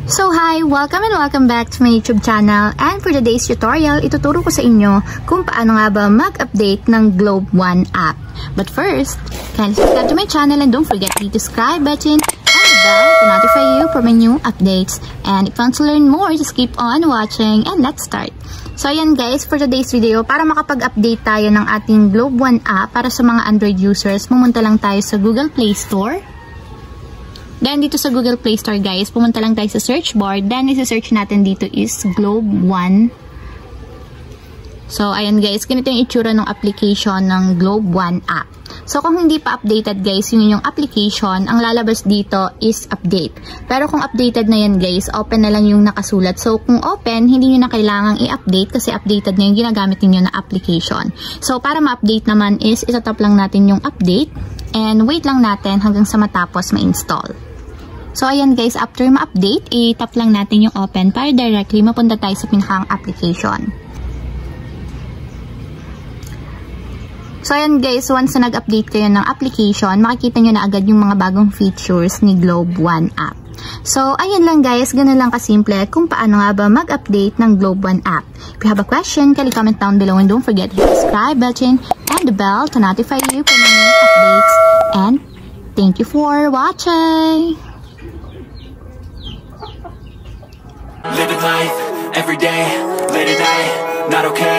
So hi! Welcome and welcome back to my YouTube channel, and for today's tutorial, ituturo ko sa inyo kung paano nga ba mag-update ng Globe One app. But first, kindly subscribe to my channel and don't forget to hit the subscribe button and the bell to notify you for my new updates. And if you want to learn more, just keep on watching and let's start. So ayan guys, for today's video, para makapag-update tayo ng ating Globe One app para sa mga Android users, pumunta lang tayo sa Google Play Store. Then, dito sa Google Play Store, guys, pumunta lang tayo sa search bar. Then, isa-search natin dito is Globe One. So, ayan guys, ganito yung itsura ng application ng Globe One app. So, kung hindi pa updated, guys, yung application, ang lalabas dito is update. Pero kung updated na yan, guys, open na lang yung nakasulat. So, kung open, hindi nyo na kailangang i-update kasi updated na yung ginagamit niyo na application. So, para ma-update naman is, itatap lang natin yung update. And wait lang natin hanggang sa matapos ma-install. So, ayan guys, after ma-update, i-tap lang natin yung open para directly mapunta tayo sa pinakang application. So, ayan guys, once na nag-update kayo ng application, makikita nyo na agad yung mga bagong features ni Globe One app. So, ayan lang guys, ganun lang kasimple kung paano nga ba mag-update ng Globe One app. If you have a question, kindly comment down below and don't forget to hit the subscribe button and the bell to notify you for my new updates. And thank you for watching! Living life, every day, late at night, not okay.